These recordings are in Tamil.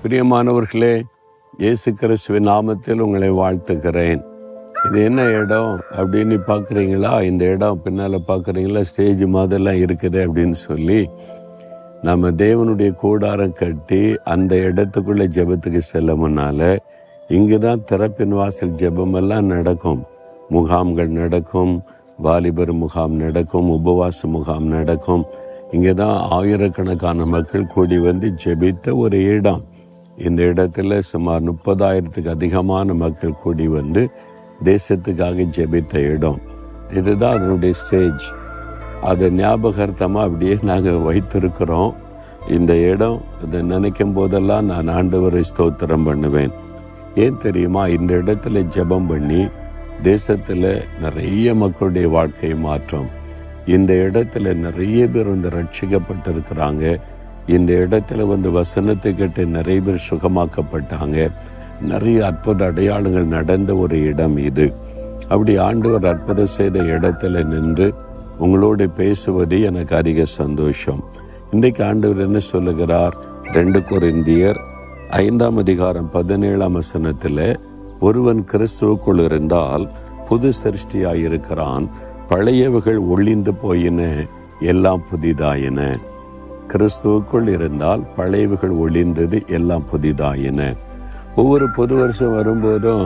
பிரியமானவர்களே, இயேசு கிறிஸ்துவின் நாமத்தில் உங்களை வாழ்த்துகிறேன். இது என்ன இடம் அப்படின்னு பார்க்குறீங்களா? இந்த இடம் பின்னால் பார்க்குறீங்களா? ஸ்டேஜ் மாதிரிலாம் இருக்குது அப்படின்னு சொல்லி நம்ம தேவனுடைய கூடாரம் கட்டி அந்த இடத்துக்குள்ளே ஜெபத்துக்கு செல்ல முன்னால் இங்கு தான் திறப்பின் வாசல் ஜெபமெல்லாம் நடக்கும். முகாம்கள் நடக்கும், வாலிபர் முகாம் நடக்கும், உபவாச முகாம் நடக்கும். இங்கே தான் ஆயிரக்கணக்கான மக்கள் கூடி வந்து ஜெபித்த ஒரு இடம். இந்த இடத்துல சுமார் 30,000க்கு அதிகமான மக்கள் கூடி வந்து தேசத்துக்காக ஜெபித்த இடம். இதுதான் அதனுடைய ஸ்டேஜ். அதை ஞாபகார்த்தமாக அப்படியே நாங்கள் வைத்திருக்கிறோம். இந்த இடம் அதை நினைக்கும் போதெல்லாம் நான் ஆண்டவரை ஸ்தோத்திரம் பண்ணுவேன். ஏன் தெரியுமா? இந்த இடத்துல ஜெபம் பண்ணி தேசத்தில் நிறைய மக்களுடைய வாழ்க்கை மாற்றம். இந்த இடத்துல நிறைய பேர் வந்து ரட்சிக்கப்பட்டிருக்கிறாங்க. இந்த இடத்துல வந்து வசனத்தை கேட்டு நிறைய பேர் சுகமாக்கப்பட்டாங்க. நிறைய அற்புத அடையாளங்கள் நடந்த ஒரு இடம் இது. அப்படி ஆண்டவர் அற்புதம் செய்த இடத்துல நின்று உங்களோடு பேசுவது எனக்கு அதிக சந்தோஷம். இன்றைக்கு ஆண்டவர் என்ன சொல்லுகிறார்? 2 கொரிந்தியர் 5:17 ஒருவன் கிறிஸ்துவுக்குள் இருந்தால் புது சிருஷ்டியாயிருக்கிறான், பழையவைகள் ஒழிந்து போயின, எல்லாம் புதிதாயின. கிறிஸ்துவுக்குள் இருந்தால் பழையவைகள் ஒழிந்தது, எல்லாம் புதிதாயின. ஒவ்வொரு புது வருஷம் வரும்போதும்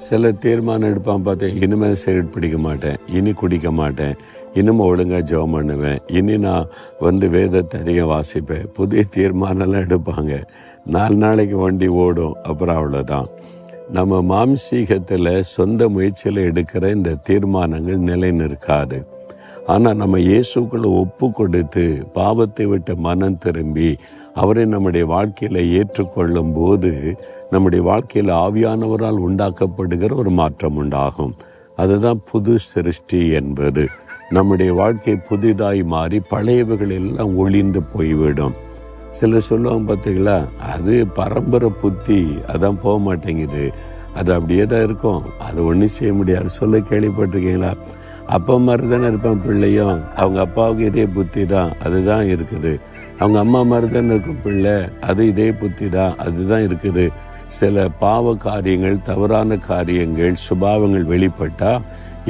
சில தீர்மானம் எடுப்பான். பார்த்தேன், இனிமேல் சிகரெட் பிடிக்க மாட்டேன், இனி குடிக்க மாட்டேன், இனிமேல் ஒழுங்காக ஜெபம் பண்ணுவேன், இனி நான் வந்து வேதத்தை அதிகம் வாசிப்பேன். புதிய தீர்மானம்லாம் எடுப்பாங்க. 4 நாளைக்கு வண்டி ஓடும், அப்புறம் அவ்வளோதான். நம்ம மாம்சீகத்தில் சொந்த முயற்சியில் எடுக்கிற இந்த தீர்மானங்கள் நிலை நிற்காது. ஆனால் நம்ம இயேசுக்குள்ள ஒப்பு கொடுத்து பாவத்தை விட்டு மனம் திரும்பி அவரை நம்முடைய வாழ்க்கையில் ஏற்றுக்கொள்ளும் போது நம்முடைய வாழ்க்கையில் ஆவியானவரால் உண்டாக்கப்படுகிற ஒரு மாற்றம் உண்டாகும். அதுதான் புது சிருஷ்டி என்பது. நம்முடைய வாழ்க்கை புதிதாய் மாறி பழையவைகள் எல்லாம் ஒழிந்து போய்விடும். சிலர் சொல்லுவாங்க, பார்த்தீங்களா, அது பரம்பரை புத்தி, அதான் போக மாட்டேங்குது, அது அப்படியே தான் இருக்கும், அது ஒன்றும் செய்ய முடியாது. சொல்ல கேள்விப்பட்டிருக்கீங்களா? அப்பா மாதிரி தானே இருப்பான் பிள்ளையும், அவங்க அப்பாவுக்கு இதே புத்தி தான், அதுதான் இருக்குது. அவங்க அம்மா மாதிரி தானே இருக்கும் பிள்ளை, அது இதே புத்தி தான், அதுதான் இருக்குது. சில பாவ காரியங்கள், தவறான காரியங்கள், சுபாவங்கள் வெளிப்பட்டால்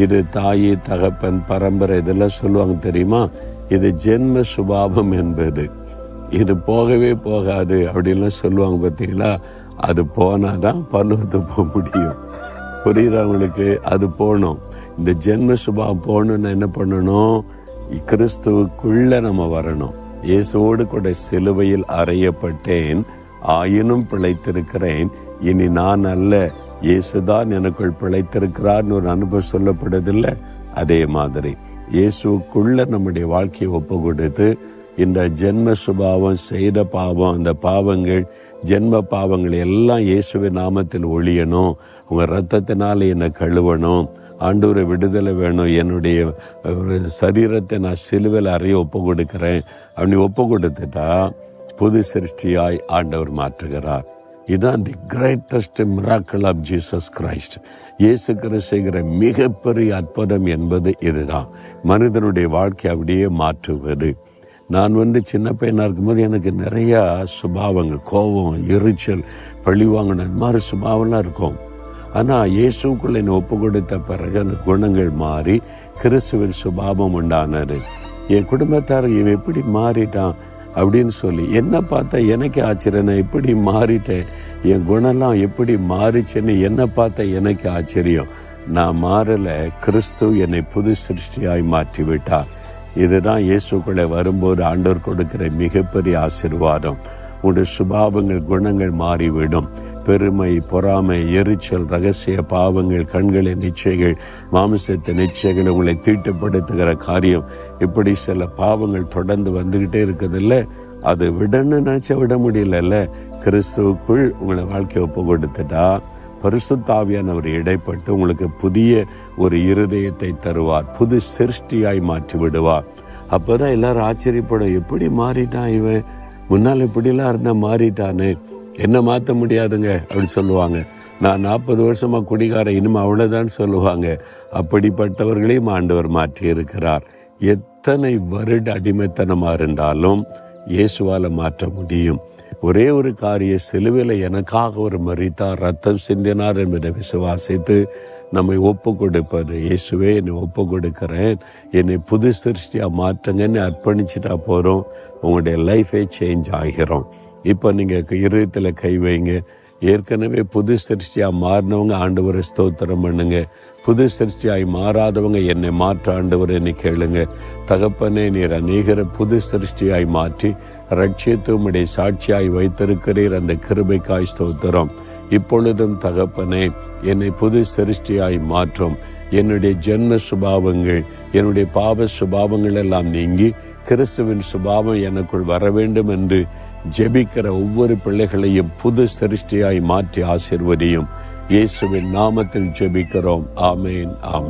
இது தாய் தகப்பன் பரம்பரை இதெல்லாம் சொல்லுவாங்க தெரியுமா? இது ஜென்ம சுபாவம் என்பது. இது போகவே போகாது அப்படின்லாம் சொல்லுவாங்க, பார்த்தீங்களா? அது போனால் தான் பரலோகத்துக்கு போக முடியும். புரியுறவங்களுக்கு அது போகணும். இந்த ஜென்ம சுபாவம் போகணுன்னு என்ன பண்ணணும்? கிறிஸ்துவுக்குள்ளே நம்ம வரணும். இயேசுவோடு கூட சிலுவையில் அறையப்பட்டேன், ஆயினும் பிழைத்திருக்கிறேன், இனி நான் அல்ல, இயேசுதான் எனக்குள் பிழைத்திருக்கிறார்னு ஒரு அனுபவம் சொல்லப்படுதில்லை? அதே மாதிரி இயேசுக்குள்ள நம்முடைய வாழ்க்கையை ஒப்பு கொடுத்து இந்த ஜென்ம சுபாவம், செய்த பாவம், அந்த பாவங்கள், ஜென்ம பாவங்கள் எல்லாம் இயேசுவின் நாமத்தில் ஒழியணும். உங்கள் ரத்தத்தினால என்னை கழுவணும், ஆண்டவரை விடுதலை வேணும், என்னுடைய ஒரு சரீரத்தை நான் சிலுவையில் அறைய ஒப்பு கொடுக்கிறேன். அப்படி ஒப்பு கொடுத்துட்டா புது சிருஷ்டியாய் ஆண்டவர் மாற்றுகிறார். இதுதான் the greatest miracle of Jesus Christ. இயேசு கிறிஸ்து செய்கிற மிகப்பெரிய அற்புதம் என்பது இதுதான். மனிதனுடைய வாழ்க்கை அப்படியே மாற்றுவது. நான் வந்து சின்ன பையனாக இருக்கும்போது எனக்கு நிறையா சுபாவங்கள், கோபம், எரிச்சல், பழிவாங்கின இந்த மாதிரி சுபாவம்லாம் இருக்கும். ஆனால் இயேசுக்குள்ள என்னை ஒப்பு கொடுத்த பிறகு அந்த குணங்கள் மாறி கிறிஸ்துவின் சுபாவம் உண்டானது. என் குடும்பத்தார் இவன் எப்படி மாறிட்டான் அப்படின்னு சொல்லி என்ன பார்த்தா எனக்கு ஆச்சரியம். நான் எப்படி மாறிட்டேன், என் குணம்லாம் எப்படி மாறிச்சுன்னு என்ன பார்த்தா எனக்கு ஆச்சரியம். நான் மாறலை, கிறிஸ்து என்னை புது சிருஷ்டியாய் மாற்றி விட்டார். இதுதான் இயேசுக்குள்ளே வரும்போது ஆண்டவர் கொடுக்கிற மிகப்பெரிய ஆசீர்வாதம். உங்களுடைய சுபாவங்கள், குணங்கள் மாறிவிடும். பெருமை, பொறாமை, எரிச்சல், ரகசிய பாவங்கள், கண்களின் நிச்சயங்கள், மாமிசத்தின் நிச்சயங்கள், உங்களை தீட்டுப்படுத்துகிற காரியம், இப்படி சில பாவங்கள் தொடர்ந்து வந்துக்கிட்டே இருக்குதில்ல, அது விடணும்னு நினச்சா விட முடியலல்ல. கிறிஸ்துவுக்குள் உங்களை வாழ்க்கையை ஒப்பு கொடுத்துட்டா பரிசுத்த ஆவியானவர் இடைப்பட்டு உங்களுக்கு புதிய ஒரு இருதயத்தை தருவார், புது சிருஷ்டியாய் மாற்றி விடுவார். அப்போதான் எல்லாரும் ஆச்சரியப்படும், எப்படி மாறிட்டான் இவன், முன்னால் இப்படிலாம் இருந்தால் மாறிட்டானே, என்ன மாற்ற முடியாதுங்க அப்படி சொல்லுவாங்க. நான் 40 வருஷமாக குடிகாரன், இனிமே அவ்வளோதான் சொல்லுவாங்க. அப்படிப்பட்டவர்களையும் ஆண்டவர் மாற்றி இருக்கிறார். எத்தனை வருட அடிமைத்தனமாக இருந்தாலும் இயேசுவால் மாற்ற முடியும். ஒரே ஒரு காரிய, சிலுவையில் எனக்காக ஒரு மரித்தார், ரத்தம் சிந்தினார் என்பதை விசுவாசித்து நம்மை ஒப்பு கொடுப்பது. இயேசுவே, என்னை ஒப்பு கொடுக்கிறேன், என்னை புது சிருஷ்டியாக மாற்றுங்கன்னு அர்ப்பணிச்சுட்டா போகிறோம். உங்களுடைய லைஃபே சேஞ்ச் ஆகிறோம். இப்போ நீங்கள் இருதயத்தில் கை வைங்க. ஏற்கனவே புது சிருஷ்டியாக மாறினவங்க ஆண்டவரை ஸ்தோத்திரம் பண்ணுங்க. புது சிருஷ்டியாய் மாறாதவங்க என்னை மாற்ற ஆண்டவரை கேளுங்க. தகப்பனே, நீர் அநேகரை புது சிருஷ்டியாய் மாற்றி ரட்சித்து உம்முடைய சாட்சியாய் வைத்திருக்கிறீர். அந்த கிருபைக்காய் ஸ்தோத்திரம். இப்பொழுதும் தகப்பனே, என்னை புது சிருஷ்டியாய் மாற்றும். என்னுடைய ஜென்ம சுபாவங்கள், என்னுடைய பாவ சுபாவங்கள் எல்லாம் நீங்கி கிறிஸ்துவின் சுபாவம் எனக்குள் வர வேண்டும் என்று ஜெபிக்கிற ஒவ்வொரு பிள்ளைகளையும் புது சிருஷ்டியாய் மாற்றி ஆசீர்வதியும். இயேசுவின் நாமத்தில் ஜெபிக்கிறோம். ஆமேன், ஆமேன்.